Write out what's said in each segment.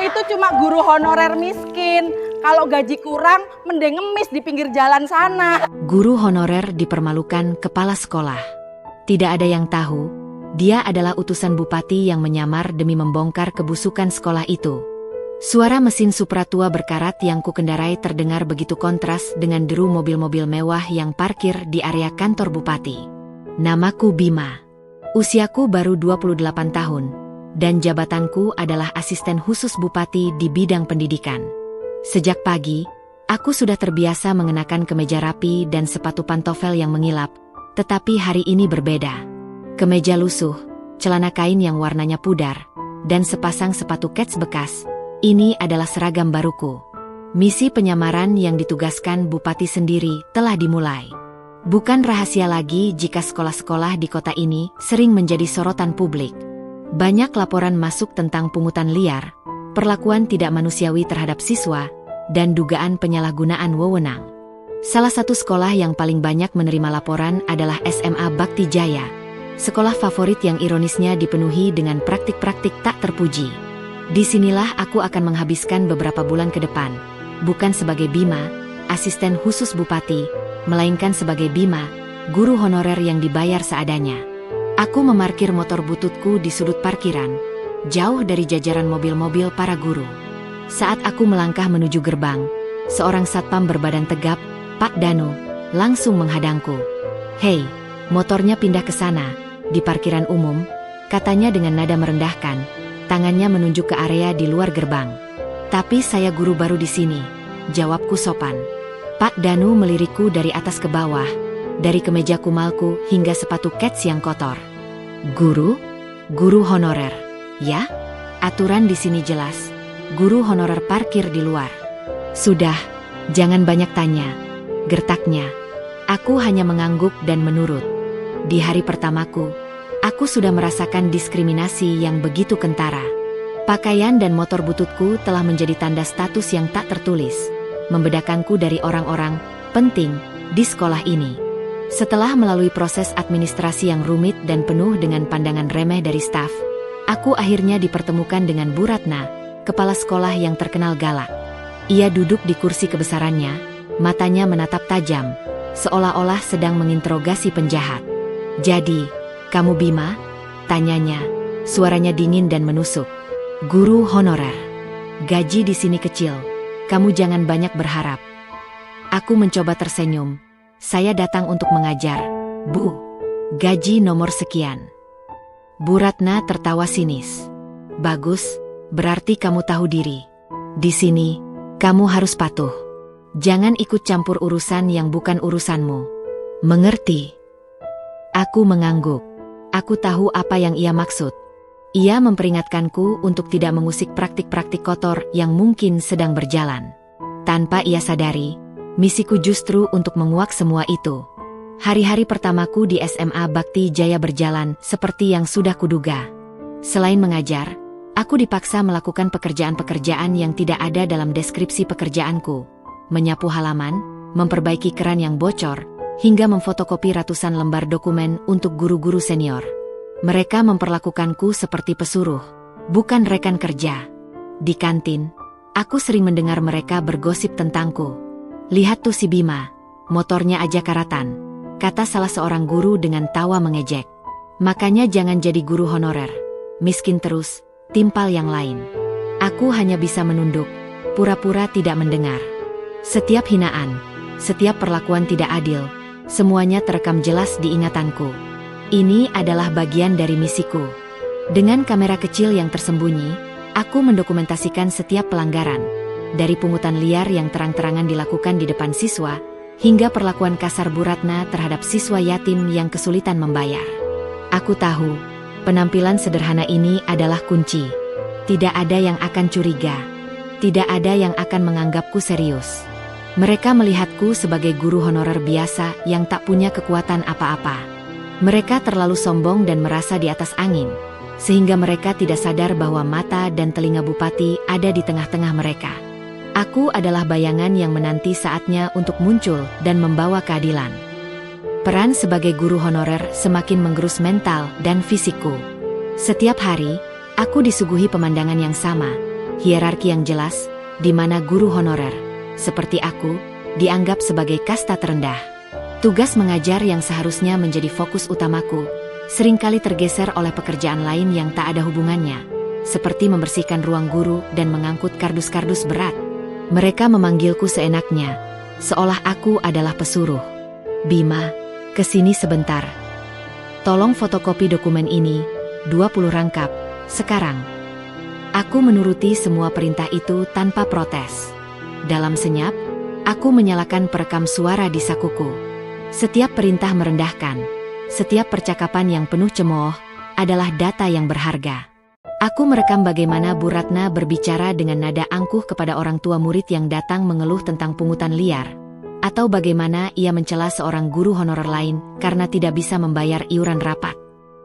itu cuma guru honorer miskin. Kalau gaji kurang, mending ngemis di pinggir jalan sana. Guru honorer dipermalukan kepala sekolah. Tidak ada yang tahu, dia adalah utusan bupati yang menyamar demi membongkar kebusukan sekolah itu. Suara mesin Supra tua berkarat yang kukendarai terdengar begitu kontras dengan deru mobil-mobil mewah yang parkir di area kantor bupati. Namaku Bima. Usiaku baru 28 tahun, dan jabatanku adalah asisten khusus bupati di bidang pendidikan. Sejak pagi, aku sudah terbiasa mengenakan kemeja rapi dan sepatu pantofel yang mengilap, tetapi hari ini berbeda. Kemeja lusuh, celana kain yang warnanya pudar, dan sepasang sepatu kets bekas. Ini adalah seragam baruku. Misi penyamaran yang ditugaskan bupati sendiri telah dimulai. Bukan rahasia lagi jika sekolah-sekolah di kota ini sering menjadi sorotan publik. Banyak laporan masuk tentang pungutan liar, perlakuan tidak manusiawi terhadap siswa, dan dugaan penyalahgunaan wewenang. Salah satu sekolah yang paling banyak menerima laporan adalah SMA Bakti Jaya, sekolah favorit yang ironisnya dipenuhi dengan praktik-praktik tak terpuji. Disinilah aku akan menghabiskan beberapa bulan ke depan, bukan sebagai Bima, asisten khusus bupati, melainkan sebagai Bima, guru honorer yang dibayar seadanya. Aku memarkir motor bututku di sudut parkiran, jauh dari jajaran mobil-mobil para guru. Saat aku melangkah menuju gerbang, seorang satpam berbadan tegap, Pak Danu, langsung menghadangku. "Hei, motornya pindah ke sana, di parkiran umum," katanya dengan nada merendahkan. Tangannya menunjuk ke area di luar gerbang. "Tapi saya guru baru di sini," jawabku sopan. Pak Danu melirikku dari atas ke bawah, dari kemeja kumalku hingga sepatu kets yang kotor. "Guru? Guru honorer, ya? Aturan di sini jelas. Guru honorer parkir di luar." "Sudah, jangan banyak tanya," gertaknya. Aku hanya mengangguk dan menurut. Di hari pertamaku, aku sudah merasakan diskriminasi yang begitu kentara. Pakaian dan motor bututku telah menjadi tanda status yang tak tertulis, membedakanku dari orang-orang penting di sekolah ini. Setelah melalui proses administrasi yang rumit dan penuh dengan pandangan remeh dari staf, aku akhirnya dipertemukan dengan Bu Ratna, kepala sekolah yang terkenal galak. Ia duduk di kursi kebesarannya, matanya menatap tajam, seolah-olah sedang menginterogasi penjahat. "Jadi, kamu Bima?" tanyanya, suaranya dingin dan menusuk. "Guru honorer. Gaji di sini kecil. Kamu jangan banyak berharap." Aku mencoba tersenyum. "Saya datang untuk mengajar, Bu. Gaji nomor sekian." Bu Ratna tertawa sinis. "Bagus, berarti kamu tahu diri. Di sini, kamu harus patuh. Jangan ikut campur urusan yang bukan urusanmu. Mengerti?" Aku mengangguk. Aku tahu apa yang ia maksud. Ia memperingatkanku untuk tidak mengusik praktik-praktik kotor yang mungkin sedang berjalan. Tanpa ia sadari, misiku justru untuk menguak semua itu. Hari-hari pertamaku di SMA Bakti Jaya berjalan seperti yang sudah kuduga. Selain mengajar, aku dipaksa melakukan pekerjaan-pekerjaan yang tidak ada dalam deskripsi pekerjaanku. Menyapu halaman, memperbaiki keran yang bocor, hingga memfotokopi ratusan lembar dokumen untuk guru-guru senior. Mereka memperlakukanku seperti pesuruh, bukan rekan kerja. Di kantin, aku sering mendengar mereka bergosip tentangku. "Lihat tuh si Bima, motornya aja karatan," kata salah seorang guru dengan tawa mengejek. "Makanya jangan jadi guru honorer. Miskin terus, timpal yang lain." Aku hanya bisa menunduk, pura-pura tidak mendengar. Setiap hinaan, setiap perlakuan tidak adil, semuanya terekam jelas di ingatanku. Ini adalah bagian dari misiku. Dengan kamera kecil yang tersembunyi, aku mendokumentasikan setiap pelanggaran. Dari pungutan liar yang terang-terangan dilakukan di depan siswa, hingga perlakuan kasar Bu Ratna terhadap siswa yatim yang kesulitan membayar. Aku tahu, penampilan sederhana ini adalah kunci. Tidak ada yang akan curiga. Tidak ada yang akan menganggapku serius. Mereka melihatku sebagai guru honorer biasa yang tak punya kekuatan apa-apa. Mereka terlalu sombong dan merasa di atas angin, sehingga mereka tidak sadar bahwa mata dan telinga bupati ada di tengah-tengah mereka. Aku adalah bayangan yang menanti saatnya untuk muncul dan membawa keadilan. Peran sebagai guru honorer semakin menggerus mental dan fisikku. Setiap hari, aku disuguhi pemandangan yang sama, hierarki yang jelas, di mana guru honorer, seperti aku, dianggap sebagai kasta terendah. Tugas mengajar yang seharusnya menjadi fokus utamaku, seringkali tergeser oleh pekerjaan lain yang tak ada hubungannya, seperti membersihkan ruang guru dan mengangkut kardus-kardus berat. Mereka memanggilku seenaknya, seolah aku adalah pesuruh. Bima, kesini sebentar. Tolong fotokopi dokumen ini, 20 rangkap, sekarang. Aku menuruti semua perintah itu tanpa protes. Dalam senyap, aku menyalakan perekam suara di sakuku. Setiap perintah merendahkan, setiap percakapan yang penuh cemooh, adalah data yang berharga. Aku merekam bagaimana Bu Ratna berbicara dengan nada angkuh kepada orang tua murid yang datang mengeluh tentang pungutan liar, atau bagaimana ia mencela seorang guru honorer lain karena tidak bisa membayar iuran rapat.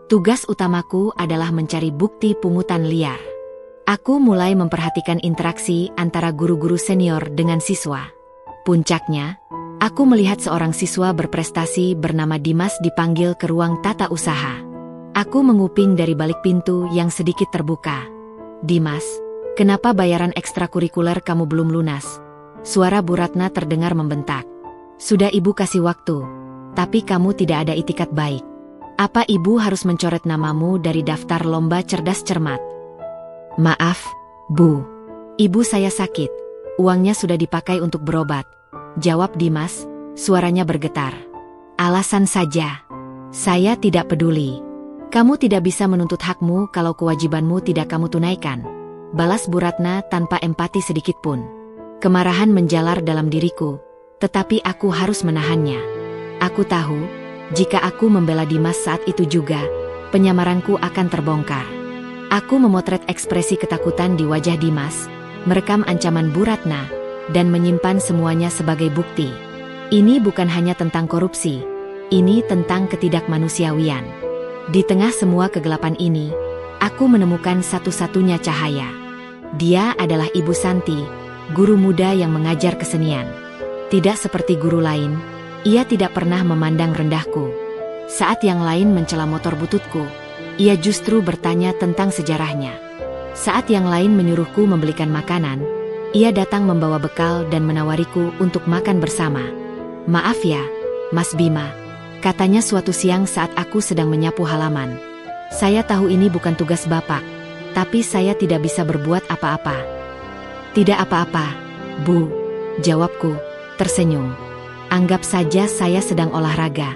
Tugas utamaku adalah mencari bukti pungutan liar. Aku mulai memperhatikan interaksi antara guru-guru senior dengan siswa. Puncaknya, aku melihat seorang siswa berprestasi bernama Dimas dipanggil ke ruang tata usaha. Aku menguping dari balik pintu yang sedikit terbuka. "Dimas, kenapa bayaran ekstrakurikuler kamu belum lunas?" Suara Bu Ratna terdengar membentak. "Sudah ibu kasih waktu, tapi kamu tidak ada itikat baik. Apa ibu harus mencoret namamu dari daftar lomba cerdas cermat?" "Maaf, Bu. Ibu saya sakit. Uangnya sudah dipakai untuk berobat," jawab Dimas, suaranya bergetar. "Alasan saja. Saya tidak peduli. Kamu tidak bisa menuntut hakmu kalau kewajibanmu tidak kamu tunaikan," balas Bu Ratna tanpa empati sedikitpun. Kemarahan menjalar dalam diriku, tetapi aku harus menahannya. Aku tahu, jika aku membela Dimas saat itu juga, penyamaranku akan terbongkar. Aku memotret ekspresi ketakutan di wajah Dimas, merekam ancaman Bu Ratna, dan menyimpan semuanya sebagai bukti. Ini bukan hanya tentang korupsi, ini tentang ketidakmanusiawian. Di tengah semua kegelapan ini, aku menemukan satu-satunya cahaya. Dia adalah Ibu Santi, guru muda yang mengajar kesenian. Tidak seperti guru lain, ia tidak pernah memandang rendahku. Saat yang lain mencela motor bututku, ia justru bertanya tentang sejarahnya. Saat yang lain menyuruhku membelikan makanan, ia datang membawa bekal dan menawariku untuk makan bersama. "Maaf ya, Mas Bima," katanya suatu siang saat aku sedang menyapu halaman. "Saya tahu ini bukan tugas Bapak, tapi saya tidak bisa berbuat apa-apa." "Tidak apa-apa, Bu," jawabku, tersenyum. "Anggap saja saya sedang olahraga."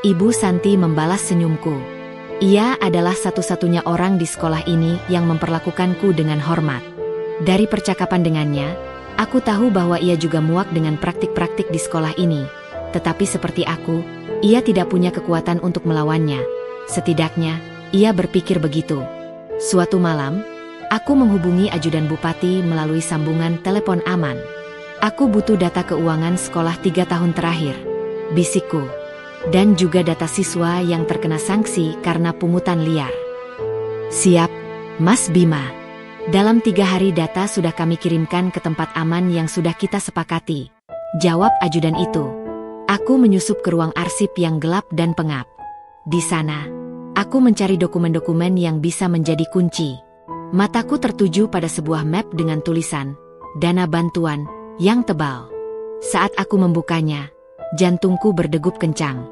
Ibu Santi membalas senyumku. Ia adalah satu-satunya orang di sekolah ini yang memperlakukanku dengan hormat. Dari percakapan dengannya, aku tahu bahwa ia juga muak dengan praktik-praktik di sekolah ini. Tetapi seperti aku, ia tidak punya kekuatan untuk melawannya. Setidaknya, ia berpikir begitu. Suatu malam, aku menghubungi ajudan bupati melalui sambungan telepon aman. "Aku butuh data keuangan sekolah 3 tahun terakhir," bisikku. "Dan juga data siswa yang terkena sanksi karena pungutan liar." "Siap, Mas Bima. Dalam 3 hari data sudah kami kirimkan ke tempat aman yang sudah kita sepakati," jawab ajudan itu. Aku menyusup ke ruang arsip yang gelap dan pengap. Di sana, aku mencari dokumen-dokumen yang bisa menjadi kunci. Mataku tertuju pada sebuah map dengan tulisan "Dana Bantuan" yang tebal. Saat aku membukanya, jantungku berdegup kencang.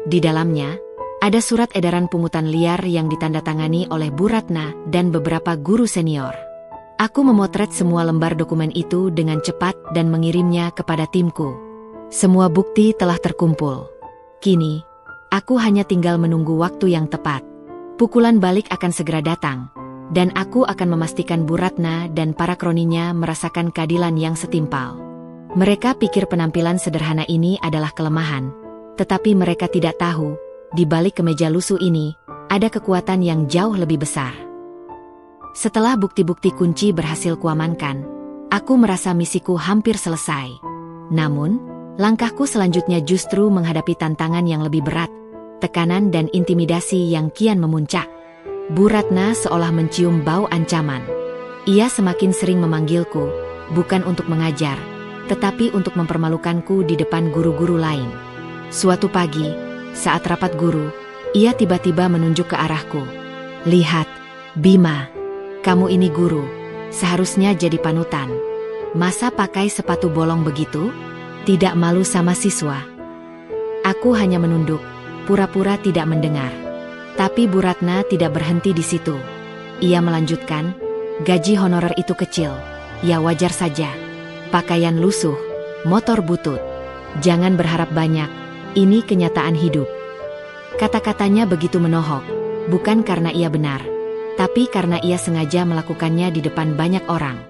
Di dalamnya, ada surat edaran pungutan liar yang ditandatangani oleh Bu Ratna dan beberapa guru senior. Aku memotret semua lembar dokumen itu dengan cepat dan mengirimnya kepada timku. Semua bukti telah terkumpul. Kini, aku hanya tinggal menunggu waktu yang tepat. Pukulan balik akan segera datang, dan aku akan memastikan Bu Ratna dan para kroninya merasakan keadilan yang setimpal. Mereka pikir penampilan sederhana ini adalah kelemahan, tetapi mereka tidak tahu, di balik kemeja lusuh ini, ada kekuatan yang jauh lebih besar. Setelah bukti-bukti kunci berhasil kuamankan, aku merasa misiku hampir selesai. Namun, langkahku selanjutnya justru menghadapi tantangan yang lebih berat, tekanan dan intimidasi yang kian memuncak. Bu Ratna seolah mencium bau ancaman. Ia semakin sering memanggilku, bukan untuk mengajar, tetapi untuk mempermalukanku di depan guru-guru lain. Suatu pagi, saat rapat guru, ia tiba-tiba menunjuk ke arahku. "Lihat, Bima, kamu ini guru, Seharusnya jadi panutan. Masa pakai sepatu bolong begitu? Tidak malu sama siswa? Aku hanya menunduk, pura-pura tidak mendengar. Tapi Bu Ratna tidak berhenti di situ. Ia melanjutkan, gaji honorer itu kecil. Ya wajar saja. Pakaian lusuh, motor butut. Jangan berharap banyak, ini kenyataan hidup. Kata-katanya begitu menohok, bukan karena ia benar, tapi karena ia sengaja melakukannya di depan banyak orang.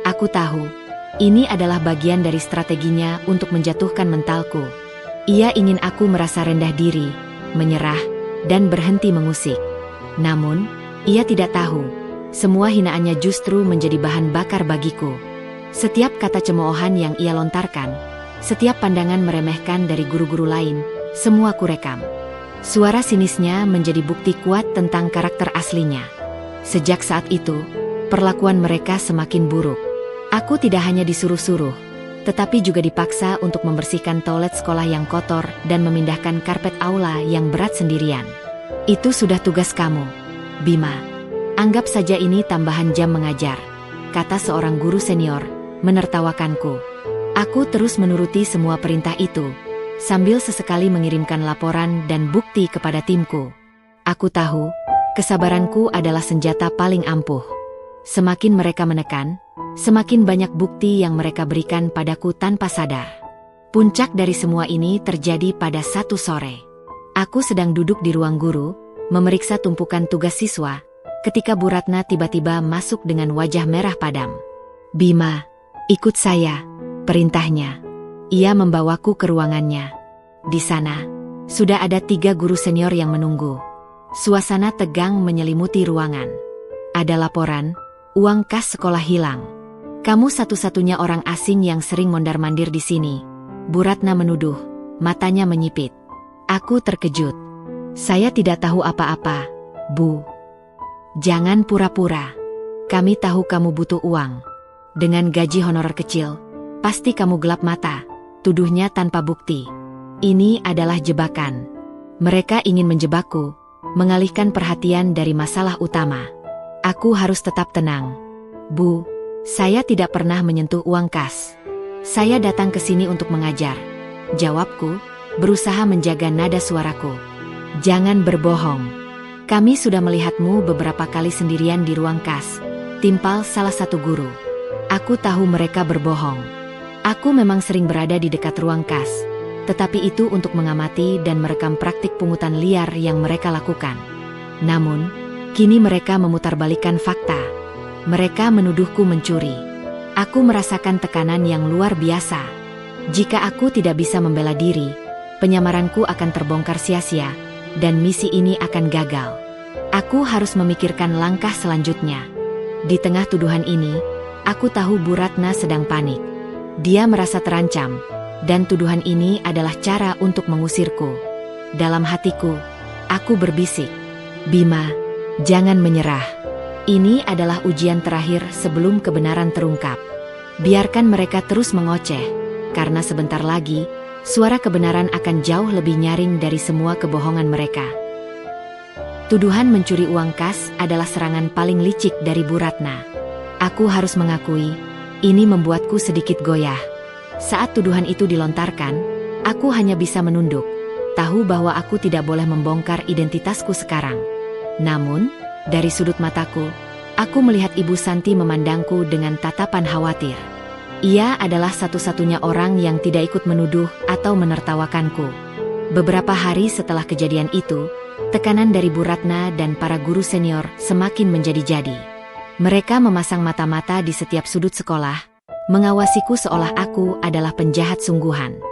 Aku tahu, ini adalah bagian dari strateginya untuk menjatuhkan mentalku. Ia ingin aku merasa rendah diri, menyerah, dan berhenti mengusik. Namun, ia tidak tahu, semua hinaannya justru menjadi bahan bakar bagiku. Setiap kata cemoohan yang ia lontarkan, setiap pandangan meremehkan dari guru-guru lain, semua kurekam. Suara sinisnya menjadi bukti kuat tentang karakter aslinya. Sejak saat itu, perlakuan mereka semakin buruk. Aku tidak hanya disuruh-suruh, tetapi juga dipaksa untuk membersihkan toilet sekolah yang kotor dan memindahkan karpet aula yang berat sendirian. Itu sudah tugas kamu, Bima. Anggap saja ini tambahan jam mengajar, kata seorang guru senior, menertawakanku. Aku terus menuruti semua perintah itu, sambil sesekali mengirimkan laporan dan bukti kepada timku. Aku tahu, kesabaranku adalah senjata paling ampuh. Semakin mereka menekan, semakin banyak bukti yang mereka berikan padaku tanpa sadar. Puncak dari semua ini terjadi pada satu sore. Aku sedang duduk di ruang guru, memeriksa tumpukan tugas siswa, ketika Bu Ratna tiba-tiba masuk dengan wajah merah padam. Bima, ikut saya, perintahnya. Ia membawaku ke ruangannya. Di sana, sudah ada 3 guru senior yang menunggu. Suasana tegang menyelimuti ruangan. Ada laporan, uang kas sekolah hilang. Kamu satu-satunya orang asing yang sering mondar-mandir di sini, Bu Ratna menuduh, matanya menyipit. Aku terkejut. Saya tidak tahu apa-apa, Bu. Jangan pura-pura. Kami tahu kamu butuh uang. Dengan gaji honorer kecil, pasti kamu gelap mata, tuduhnya tanpa bukti. Ini adalah jebakan. Mereka ingin menjebakku, mengalihkan perhatian dari masalah utama. Aku harus tetap tenang. Bu, saya tidak pernah menyentuh uang kas. Saya datang ke sini untuk mengajar. Jawabku, berusaha menjaga nada suaraku. Jangan berbohong. Kami sudah melihatmu beberapa kali sendirian di ruang kas, timpal salah satu guru. Aku tahu mereka berbohong. Aku memang sering berada di dekat ruang kas, tetapi itu untuk mengamati dan merekam praktik pungutan liar yang mereka lakukan. Namun, kini mereka memutarbalikkan fakta. Mereka menuduhku mencuri. Aku merasakan tekanan yang luar biasa. Jika aku tidak bisa membela diri, penyamaranku akan terbongkar sia-sia, dan misi ini akan gagal. Aku harus memikirkan langkah selanjutnya. Di tengah tuduhan ini, aku tahu Bu Ratna sedang panik. Dia merasa terancam, dan tuduhan ini adalah cara untuk mengusirku. Dalam hatiku, aku berbisik, Bima, jangan menyerah. Ini adalah ujian terakhir sebelum kebenaran terungkap. Biarkan mereka terus mengoceh, karena sebentar lagi, suara kebenaran akan jauh lebih nyaring dari semua kebohongan mereka. Tuduhan mencuri uang kas adalah serangan paling licik dari Bu Ratna. Aku harus mengakui, ini membuatku sedikit goyah. Saat tuduhan itu dilontarkan, aku hanya bisa menunduk, tahu bahwa aku tidak boleh membongkar identitasku sekarang. Namun, dari sudut mataku, aku melihat Ibu Santi memandangku dengan tatapan khawatir. Ia adalah satu-satunya orang yang tidak ikut menuduh atau menertawakanku. Beberapa hari setelah kejadian itu, tekanan dari Bu Ratna dan para guru senior semakin menjadi-jadi. Mereka memasang mata-mata di setiap sudut sekolah, mengawasiku seolah aku adalah penjahat sungguhan.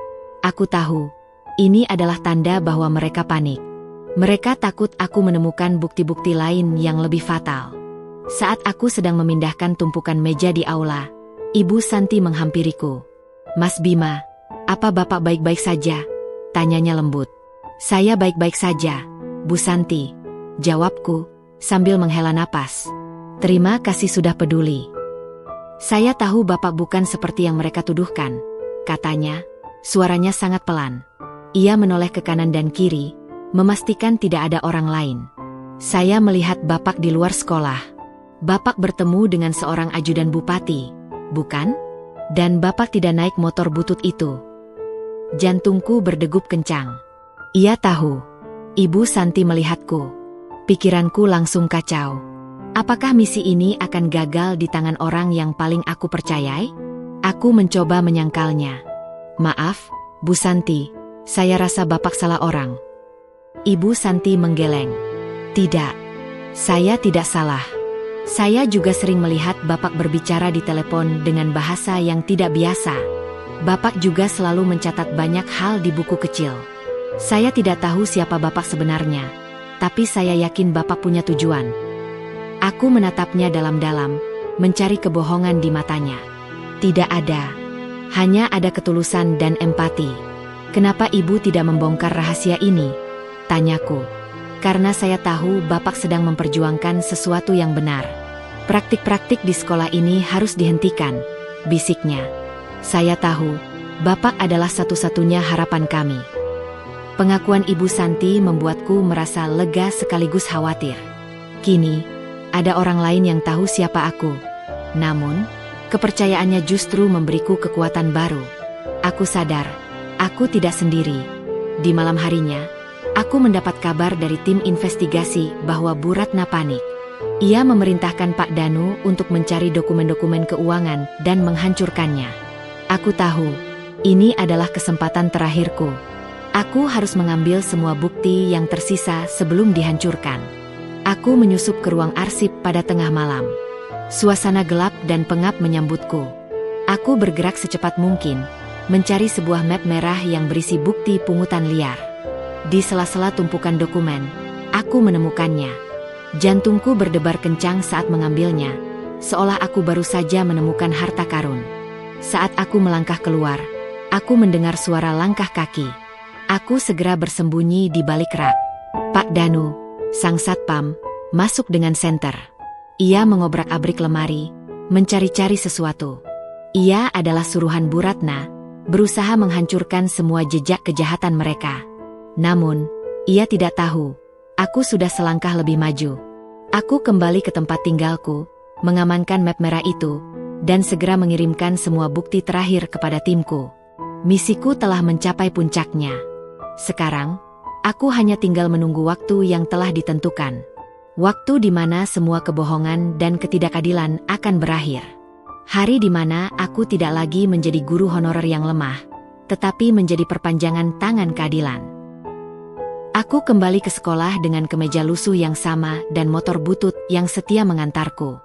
Aku tahu, ini adalah tanda bahwa mereka panik. Mereka takut aku menemukan bukti-bukti lain yang lebih fatal. Saat aku sedang memindahkan tumpukan meja di aula, Ibu Santi menghampiriku. Mas Bima, apa Bapak baik-baik saja? Tanyanya lembut. Saya baik-baik saja, Bu Santi, jawabku, sambil menghela napas. Terima kasih sudah peduli. Saya tahu Bapak bukan seperti yang mereka tuduhkan, katanya, suaranya sangat pelan. Ia menoleh ke kanan dan kiri, memastikan tidak ada orang lain. Saya melihat Bapak di luar sekolah. Bapak bertemu dengan seorang ajudan bupati, bukan? Dan Bapak tidak naik motor butut itu. Jantungku berdegup kencang. Ia tahu. Ibu Santi melihatku. Pikiranku langsung kacau. Apakah misi ini akan gagal di tangan orang yang paling aku percayai? Aku mencoba menyangkalnya. Maaf, Bu Santi, saya rasa Bapak salah orang. Ibu Santi menggeleng. Tidak, saya tidak salah. Saya juga sering melihat Bapak berbicara di telepon dengan bahasa yang tidak biasa. Bapak juga selalu mencatat banyak hal di buku kecil. Saya tidak tahu siapa Bapak sebenarnya, tapi saya yakin Bapak punya tujuan. Aku menatapnya dalam-dalam, mencari kebohongan di matanya. Tidak ada. Hanya ada ketulusan dan empati. Kenapa Ibu tidak membongkar rahasia ini? Tanyaku. Karena saya tahu Bapak sedang memperjuangkan sesuatu yang benar. Praktik-praktik di sekolah ini harus dihentikan, bisiknya. Saya tahu, Bapak adalah satu-satunya harapan kami. Pengakuan Ibu Santi membuatku merasa lega sekaligus khawatir. Kini, ada orang lain yang tahu siapa aku. Namun, kepercayaannya justru memberiku kekuatan baru. Aku sadar, aku tidak sendiri. Di malam harinya, aku mendapat kabar dari tim investigasi bahwa Bu Ratna panik. Ia memerintahkan Pak Danu untuk mencari dokumen-dokumen keuangan dan menghancurkannya. Aku tahu, ini adalah kesempatan terakhirku. Aku harus mengambil semua bukti yang tersisa sebelum dihancurkan. Aku menyusup ke ruang arsip pada tengah malam. Suasana gelap dan pengap menyambutku. Aku bergerak secepat mungkin, mencari sebuah map merah yang berisi bukti pungutan liar. Di sela-sela tumpukan dokumen, aku menemukannya. Jantungku berdebar kencang saat mengambilnya, seolah aku baru saja menemukan harta karun. Saat aku melangkah keluar, aku mendengar suara langkah kaki. Aku segera bersembunyi di balik rak. Pak Danu, sang satpam, masuk dengan senter. Ia mengobrak-abrik lemari, mencari-cari sesuatu. Ia adalah suruhan Bu Ratna, berusaha menghancurkan semua jejak kejahatan mereka. Namun, ia tidak tahu, aku sudah selangkah lebih maju. Aku kembali ke tempat tinggalku, mengamankan map merah itu, dan segera mengirimkan semua bukti terakhir kepada timku. Misiku telah mencapai puncaknya. Sekarang, aku hanya tinggal menunggu waktu yang telah ditentukan. Waktu di mana semua kebohongan dan ketidakadilan akan berakhir. Hari di mana aku tidak lagi menjadi guru honorer yang lemah, tetapi menjadi perpanjangan tangan keadilan. Aku kembali ke sekolah dengan kemeja lusuh yang sama dan motor butut yang setia mengantarku.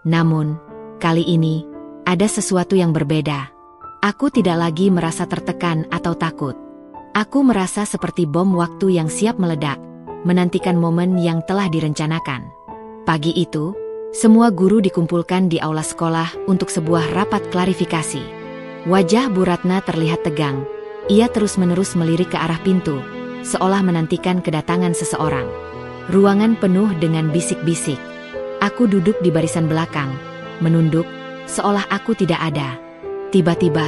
Namun, kali ini, ada sesuatu yang berbeda. Aku tidak lagi merasa tertekan atau takut. Aku merasa seperti bom waktu yang siap meledak, menantikan momen yang telah direncanakan. Pagi itu, semua guru dikumpulkan di aula sekolah untuk sebuah rapat klarifikasi. Wajah Bu Ratna terlihat tegang. Ia terus-menerus melirik ke arah pintu, seolah menantikan kedatangan seseorang. Ruangan penuh dengan bisik-bisik. Aku duduk di barisan belakang, menunduk, seolah aku tidak ada. Tiba-tiba,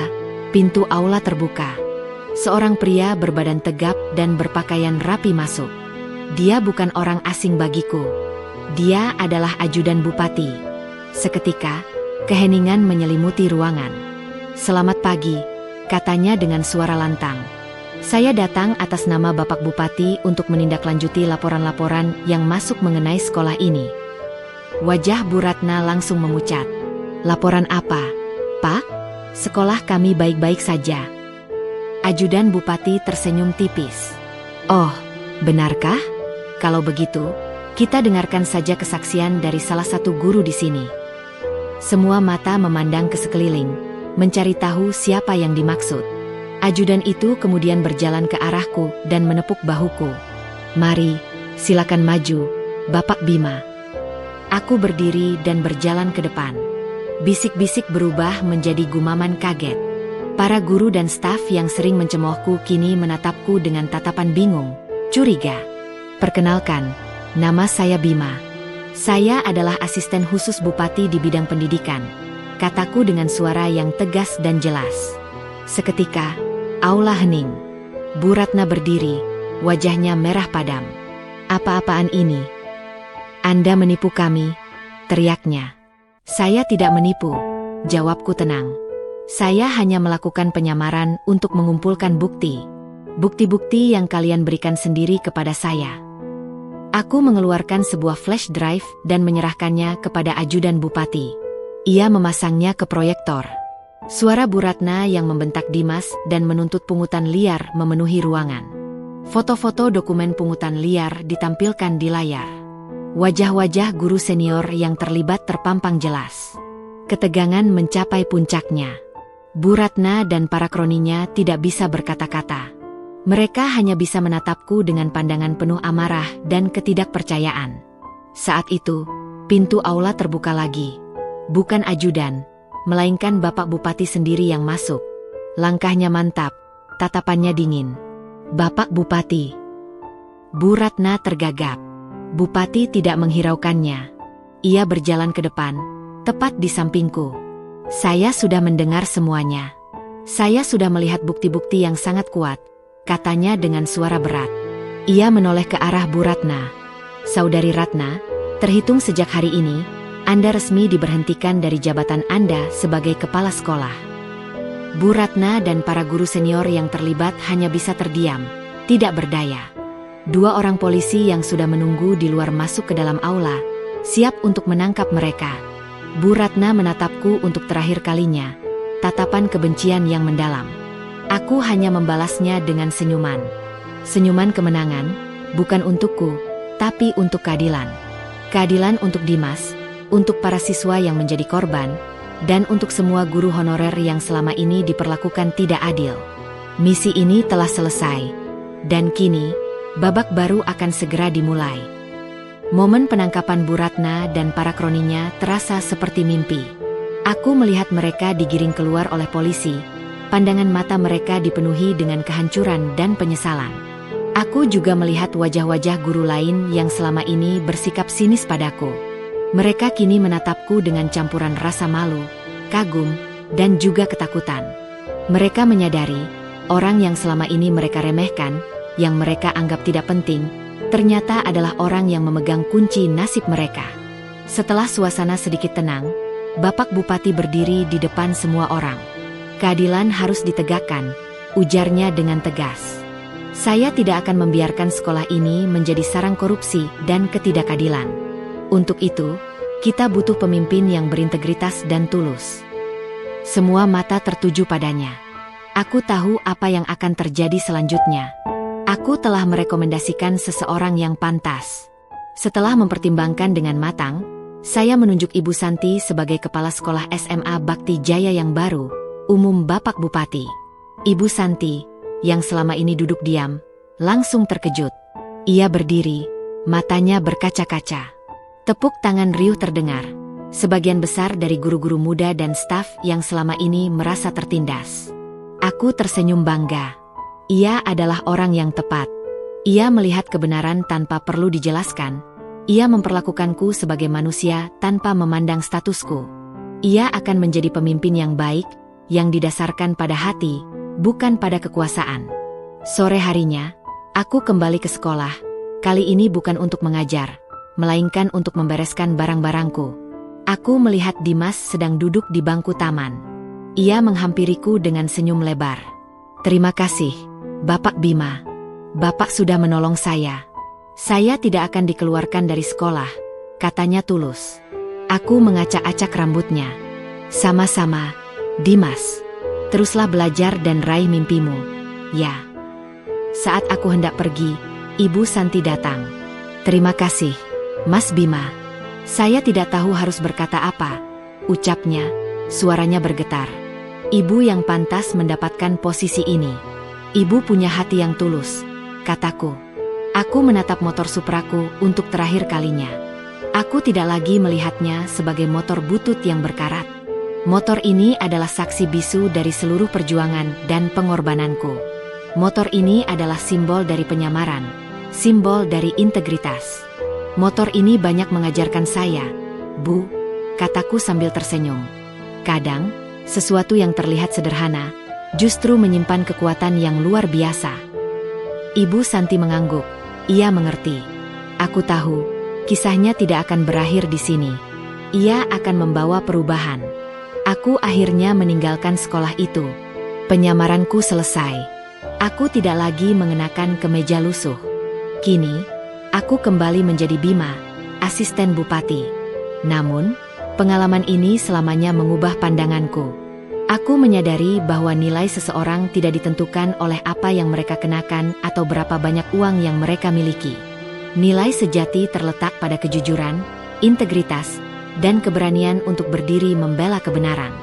pintu aula terbuka. Seorang pria berbadan tegap dan berpakaian rapi masuk. Dia bukan orang asing bagiku. Dia adalah ajudan bupati. Seketika, keheningan menyelimuti ruangan. "Selamat pagi," katanya dengan suara lantang. "Saya datang atas nama Bapak Bupati untuk menindaklanjuti laporan-laporan yang masuk mengenai sekolah ini." Wajah Bu Ratna langsung memucat. "Laporan apa, Pak? Sekolah kami baik-baik saja." Ajudan Bupati tersenyum tipis. "Oh, benarkah? Kalau begitu, kita dengarkan saja kesaksian dari salah satu guru di sini." Semua mata memandang ke sekeliling, mencari tahu siapa yang dimaksud. Ajudan itu kemudian berjalan ke arahku dan menepuk bahuku. "Mari, silakan maju, Bapak Bima." Aku berdiri dan berjalan ke depan. Bisik-bisik berubah menjadi gumaman kaget. Para guru dan staf yang sering mencemoohku kini menatapku dengan tatapan bingung, curiga. "Perkenalkan, nama saya Bima. Saya adalah asisten khusus Bupati di bidang pendidikan," kataku dengan suara yang tegas dan jelas. Seketika, aula hening. Bu Ratna berdiri, wajahnya merah padam. "Apa-apaan ini? Anda menipu kami?" teriaknya. Saya tidak menipu, jawabku tenang. Saya hanya melakukan penyamaran untuk mengumpulkan bukti. Bukti-bukti yang kalian berikan sendiri kepada saya. Aku mengeluarkan sebuah flash drive dan menyerahkannya kepada ajudan bupati. Ia memasangnya ke proyektor. Suara Bu Ratna yang membentak Dimas dan menuntut pungutan liar memenuhi ruangan. Foto-foto dokumen pungutan liar ditampilkan di layar. Wajah-wajah guru senior yang terlibat terpampang jelas. Ketegangan mencapai puncaknya. Bu Ratna dan para kroninya tidak bisa berkata-kata. Mereka hanya bisa menatapku dengan pandangan penuh amarah dan ketidakpercayaan. Saat itu, pintu aula terbuka lagi. Bukan ajudan, melainkan Bapak Bupati sendiri yang masuk. Langkahnya mantap, tatapannya dingin. Bapak Bupati. Bu Ratna tergagap. Bupati tidak menghiraukannya. Ia berjalan ke depan, tepat di sampingku. Saya sudah mendengar semuanya. Saya sudah melihat bukti-bukti yang sangat kuat, katanya dengan suara berat. Ia menoleh ke arah Bu Ratna. Saudari Ratna, terhitung sejak hari ini, Anda resmi diberhentikan dari jabatan Anda sebagai kepala sekolah. Bu Ratna dan para guru senior yang terlibat hanya bisa terdiam, tidak berdaya. 2 orang polisi yang sudah menunggu di luar masuk ke dalam aula, siap untuk menangkap mereka. Bu Ratna menatapku untuk terakhir kalinya, tatapan kebencian yang mendalam. Aku hanya membalasnya dengan senyuman. Senyuman kemenangan, bukan untukku, tapi untuk keadilan. Keadilan untuk Dimas, untuk para siswa yang menjadi korban, dan untuk semua guru honorer yang selama ini diperlakukan tidak adil. Misi ini telah selesai, dan kini, babak baru akan segera dimulai. Momen penangkapan Bu Ratna dan para kroninya terasa seperti mimpi. Aku melihat mereka digiring keluar oleh polisi, pandangan mata mereka dipenuhi dengan kehancuran dan penyesalan. Aku juga melihat wajah-wajah guru lain yang selama ini bersikap sinis padaku. Mereka kini menatapku dengan campuran rasa malu, kagum, dan juga ketakutan. Mereka menyadari, orang yang selama ini mereka remehkan, yang mereka anggap tidak penting, ternyata adalah orang yang memegang kunci nasib mereka. Setelah suasana sedikit tenang, Bapak Bupati berdiri di depan semua orang. Keadilan harus ditegakkan, ujarnya dengan tegas. Saya tidak akan membiarkan sekolah ini menjadi sarang korupsi dan ketidakadilan. Untuk itu, kita butuh pemimpin yang berintegritas dan tulus. Semua mata tertuju padanya. Aku tahu apa yang akan terjadi selanjutnya. Aku telah merekomendasikan seseorang yang pantas. Setelah mempertimbangkan dengan matang, saya menunjuk Ibu Santi sebagai kepala sekolah SMA Bakti Jaya yang baru, umum Bapak Bupati. Ibu Santi, yang selama ini duduk diam, langsung terkejut. Ia berdiri, matanya berkaca-kaca. Tepuk tangan riuh terdengar. Sebagian besar dari guru-guru muda dan staf yang selama ini merasa tertindas. Aku tersenyum bangga. Ia adalah orang yang tepat. Ia melihat kebenaran tanpa perlu dijelaskan. Ia memperlakukanku sebagai manusia tanpa memandang statusku. Ia akan menjadi pemimpin yang baik, yang didasarkan pada hati, bukan pada kekuasaan. Sore harinya, aku kembali ke sekolah. Kali ini bukan untuk mengajar, melainkan untuk membereskan barang-barangku. Aku melihat Dimas sedang duduk di bangku taman. Ia menghampiriku dengan senyum lebar. Terima kasih, Bapak Bima. Bapak sudah menolong saya. Saya tidak akan dikeluarkan dari sekolah, katanya tulus. Aku mengacak-acak rambutnya. Sama-sama, Dimas. Teruslah belajar dan raih mimpimu. Ya. Saat aku hendak pergi, Ibu Santi datang. Terima kasih, Mas Bima. Saya tidak tahu harus berkata apa, ucapnya, suaranya bergetar. Ibu yang pantas mendapatkan posisi ini. Ibu punya hati yang tulus, kataku. Aku menatap motor Supraku untuk terakhir kalinya. Aku tidak lagi melihatnya sebagai motor butut yang berkarat. Motor ini adalah saksi bisu dari seluruh perjuangan dan pengorbananku. Motor ini adalah simbol dari penyamaran, simbol dari integritas. Motor ini banyak mengajarkan saya, Bu, kataku sambil tersenyum. Kadang, sesuatu yang terlihat sederhana, justru menyimpan kekuatan yang luar biasa. Ibu Santi mengangguk. Ia mengerti. Aku tahu, kisahnya tidak akan berakhir di sini. ia akan membawa perubahan. Aku akhirnya meninggalkan sekolah itu. Penyamaranku selesai. Aku tidak lagi mengenakan kemeja lusuh. Kini, aku kembali menjadi Bima, asisten bupati. Namun, pengalaman ini selamanya mengubah pandanganku. Aku menyadari bahwa nilai seseorang tidak ditentukan oleh apa yang mereka kenakan atau berapa banyak uang yang mereka miliki. Nilai sejati terletak pada kejujuran, integritas, dan keberanian untuk berdiri membela kebenaran.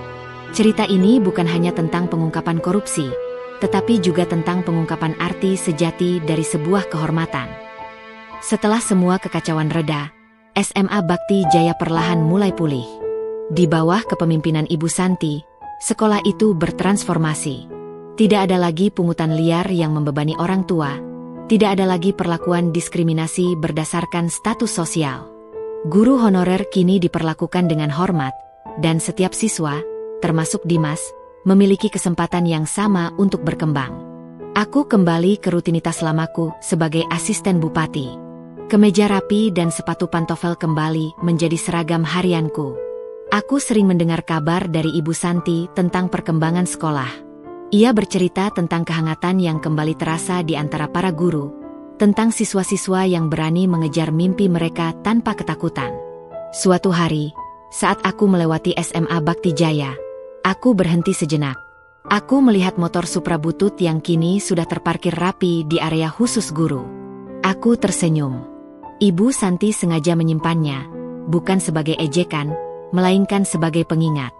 Cerita ini bukan hanya tentang pengungkapan korupsi, tetapi juga tentang pengungkapan arti sejati dari sebuah kehormatan. Setelah semua kekacauan reda, SMA Bakti Jaya perlahan mulai pulih. Di bawah kepemimpinan Ibu Santi, sekolah itu bertransformasi. Tidak ada lagi pungutan liar yang membebani orang tua, tidak ada lagi perlakuan diskriminasi berdasarkan status sosial. Guru honorer kini diperlakukan dengan hormat, dan setiap siswa, termasuk Dimas, memiliki kesempatan yang sama untuk berkembang. Aku kembali ke rutinitas lamaku sebagai asisten bupati. Kemeja rapi dan sepatu pantofel kembali menjadi seragam harianku. Aku sering mendengar kabar dari Ibu Santi tentang perkembangan sekolah. Ia bercerita tentang kehangatan yang kembali terasa di antara para guru, tentang siswa-siswa yang berani mengejar mimpi mereka tanpa ketakutan. Suatu hari, saat aku melewati SMA Bakti Jaya, aku berhenti sejenak. Aku melihat motor Supra butut yang kini sudah terparkir rapi di area khusus guru. Aku tersenyum. Ibu Santi sengaja menyimpannya, bukan sebagai ejekan, melainkan sebagai pengingat.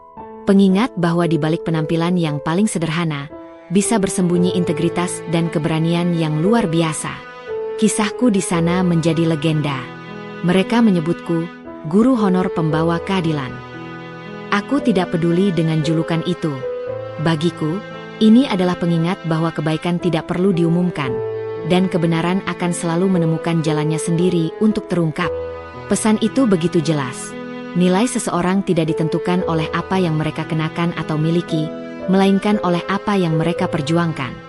Pengingat bahwa di balik penampilan yang paling sederhana, bisa bersembunyi integritas dan keberanian yang luar biasa. Kisahku di sana menjadi legenda. Mereka menyebutku, guru honor pembawa keadilan. Aku tidak peduli dengan julukan itu. Bagiku, ini adalah pengingat bahwa kebaikan tidak perlu diumumkan, dan kebenaran akan selalu menemukan jalannya sendiri untuk terungkap. Pesan itu begitu jelas. Nilai seseorang tidak ditentukan oleh apa yang mereka kenakan atau miliki, melainkan oleh apa yang mereka perjuangkan.